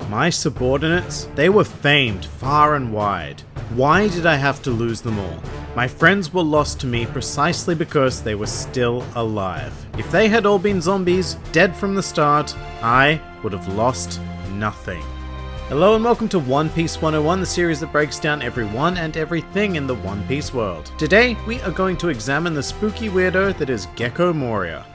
My subordinates, they were famed far and wide. Why did I have to lose them all? My friends were lost to me precisely because they were still alive. If they had all been zombies, dead from the start, I would have lost nothing. Hello and welcome to One Piece 101, the series that breaks down everyone and everything in the One Piece world. Today, we are going to examine the spooky weirdo that is Gekko Moria.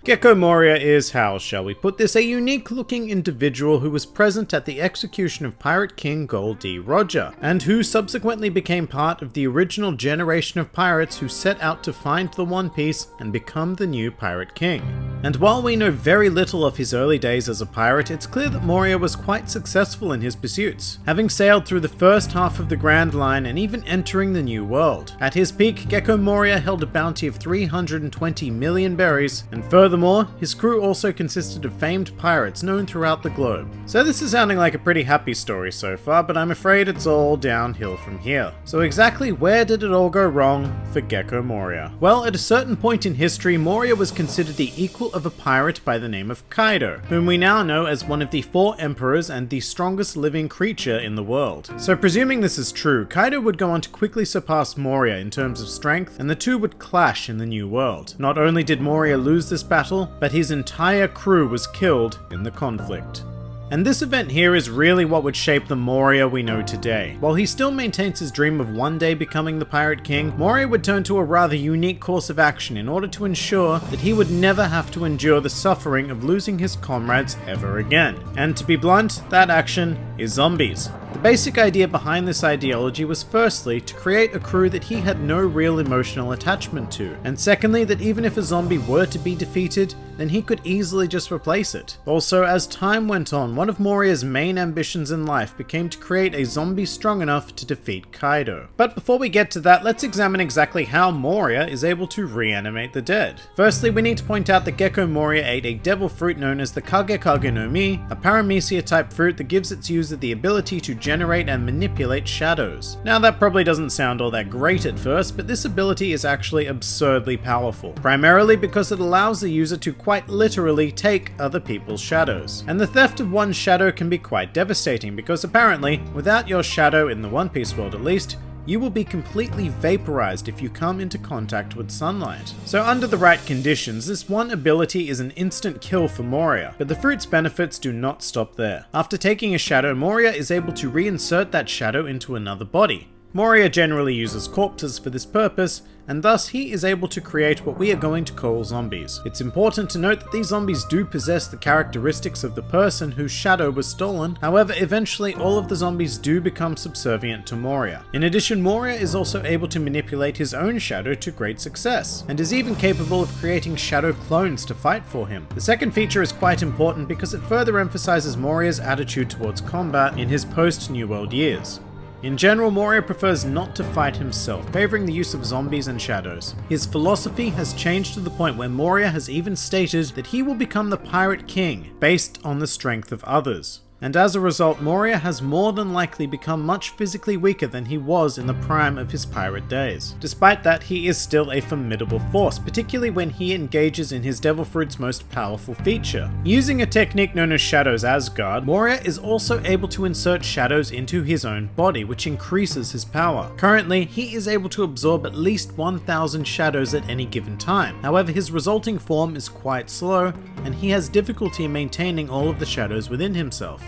Gekko Moria is, how shall we put this, a unique-looking individual who was present at the execution of Pirate King Gol D. Roger, and who subsequently became part of the original generation of pirates who set out to find the One Piece and become the new Pirate King. And while we know very little of his early days as a pirate, it's clear that Moria was quite successful in his pursuits, having sailed through the first half of the Grand Line and even entering the New World. At his peak, Gekko Moria held a bounty of 320 million berries, and furthermore, his crew also consisted of famed pirates known throughout the globe. So this is sounding like a pretty happy story so far, but I'm afraid it's all downhill from here. So exactly where did it all go wrong for Gekko Moria? Well, at a certain point in history, Moria was considered the equal of a pirate by the name of Kaido, whom we now know as one of the 4 emperors and the strongest living creature in the world. So presuming this is true, Kaido would go on to quickly surpass Moria in terms of strength, and the two would clash in the New World. Not only did Moria lose this battle, but his entire crew was killed in the conflict. And this event here is really what would shape the Moria we know today. While he still maintains his dream of one day becoming the Pirate King, Moria would turn to a rather unique course of action in order to ensure that he would never have to endure the suffering of losing his comrades ever again. And to be blunt, that action is zombies. The basic idea behind this ideology was firstly to create a crew that he had no real emotional attachment to, and secondly that even if a zombie were to be defeated, then he could easily just replace it. Also, as time went on, one of Moria's main ambitions in life became to create a zombie strong enough to defeat Kaido. But before we get to that, let's examine exactly how Moria is able to reanimate the dead. Firstly, we need to point out that Gekko Moria ate a devil fruit known as the Kage no Mi, a paramecia type fruit that gives its user the ability to generate and manipulate shadows. Now that probably doesn't sound all that great at first, but this ability is actually absurdly powerful, primarily because it allows the user to quite literally take other people's shadows. And the theft of one's shadow can be quite devastating because apparently, without your shadow in the One Piece world at least, you will be completely vaporized if you come into contact with sunlight. So under the right conditions, this one ability is an instant kill for Moria, but the fruit's benefits do not stop there. After taking a shadow, Moria is able to reinsert that shadow into another body. Moria generally uses corpses for this purpose, and thus he is able to create what we are going to call zombies. It's important to note that these zombies do possess the characteristics of the person whose shadow was stolen, however eventually all of the zombies do become subservient to Moria. In addition, Moria is also able to manipulate his own shadow to great success, and is even capable of creating shadow clones to fight for him. The second feature is quite important because it further emphasizes Moria's attitude towards combat in his post-New World years. In general, Moria prefers not to fight himself, favoring the use of zombies and shadows. His philosophy has changed to the point where Moria has even stated that he will become the Pirate King, based on the strength of others. And as a result, Moria has more than likely become much physically weaker than he was in the prime of his pirate days. Despite that, he is still a formidable force, particularly when he engages in his Devil Fruit's most powerful feature. Using a technique known as Shadow's Asgard, Moria is also able to insert shadows into his own body, which increases his power. Currently, he is able to absorb at least 1,000 shadows at any given time. However, his resulting form is quite slow, and he has difficulty maintaining all of the shadows within himself.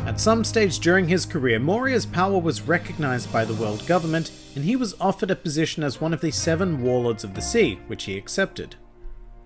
At some stage during his career, Moria's power was recognized by the world government, and he was offered a position as one of the 7 warlords of the sea, which he accepted.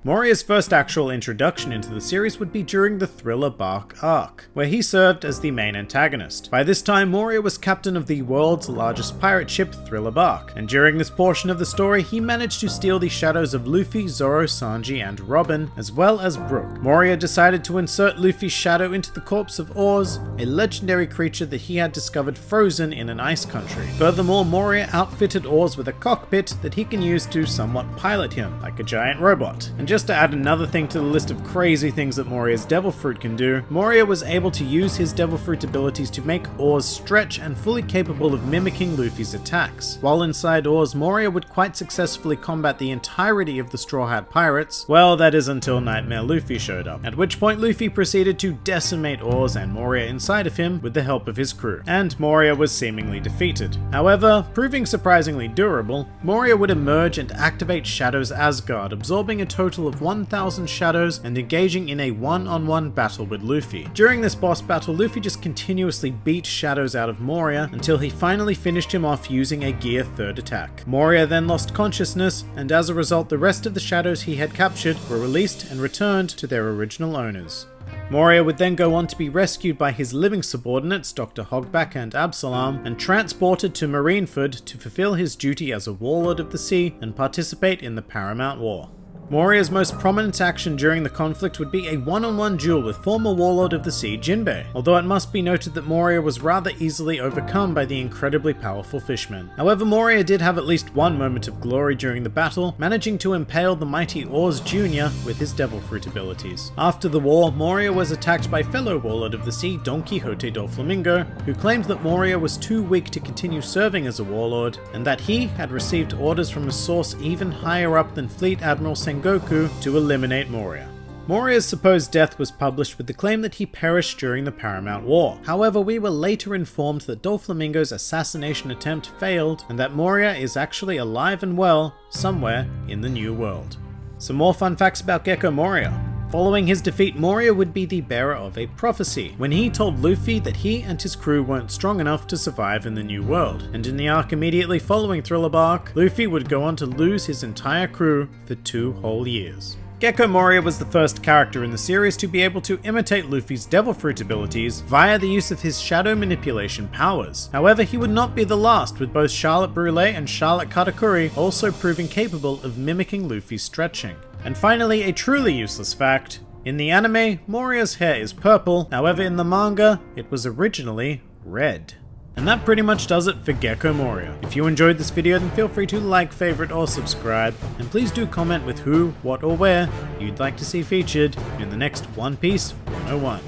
Moria's first actual introduction into the series would be during the Thriller Bark arc, where he served as the main antagonist. By this time, Moria was captain of the world's largest pirate ship, Thriller Bark, and during this portion of the story, he managed to steal the shadows of Luffy, Zoro, Sanji, and Robin, as well as Brook. Moria decided to insert Luffy's shadow into the corpse of Oars, a legendary creature that he had discovered frozen in an ice country. Furthermore, Moria outfitted Oars with a cockpit that he can use to somewhat pilot him, like a giant robot. And just to add another thing to the list of crazy things that Moria's Devil Fruit can do, Moria was able to use his Devil Fruit abilities to make ores stretch and fully capable of mimicking Luffy's attacks. While inside ores, Moria would quite successfully combat the entirety of the Straw Hat Pirates, well, that is until Nightmare Luffy showed up, at which point Luffy proceeded to decimate ores and Moria inside of him with the help of his crew, and Moria was seemingly defeated. However, proving surprisingly durable, Moria would emerge and activate Shadow's Asgard, absorbing a total of 1,000 shadows and engaging in a one-on-one battle with Luffy. During this boss battle, Luffy just continuously beat Shadows out of Moria until he finally finished him off using a Gear 3rd attack. Moria then lost consciousness, and as a result the rest of the shadows he had captured were released and returned to their original owners. Moria would then go on to be rescued by his living subordinates Dr. Hogback and Absalom and transported to Marineford to fulfill his duty as a warlord of the sea and participate in the Paramount War. Moria's most prominent action during the conflict would be a one-on-one duel with former warlord of the sea Jinbei, although it must be noted that Moria was rather easily overcome by the incredibly powerful fishmen. However, Moria did have at least one moment of glory during the battle, managing to impale the mighty Oars Jr. with his Devil Fruit abilities. After the war, Moria was attacked by fellow warlord of the sea Don Quixote Doflamingo, who claimed that Moria was too weak to continue serving as a warlord, and that he had received orders from a source even higher up than Fleet Admiral Sengoku to eliminate Moria. Moria's supposed death was published with the claim that he perished during the Paramount War. However, we were later informed that Doflamingo's assassination attempt failed and that Moria is actually alive and well somewhere in the New World. Some more fun facts about Gekko Moria. Following his defeat, Moria would be the bearer of a prophecy, when he told Luffy that he and his crew weren't strong enough to survive in the New World, and in the arc immediately following Thriller Bark, Luffy would go on to lose his entire crew for 2 whole years. Gekko Moria was the first character in the series to be able to imitate Luffy's Devil Fruit abilities via the use of his shadow manipulation powers. However, he would not be the last, with both Charlotte Brûlée and Charlotte Katakuri also proving capable of mimicking Luffy's stretching. And finally, a truly useless fact. In the anime, Moria's hair is purple, however in the manga, it was originally red. And that pretty much does it for Gekko Moria. If you enjoyed this video, then feel free to like, favorite, or subscribe, and please do comment with who, what, or where you'd like to see featured in the next One Piece 101.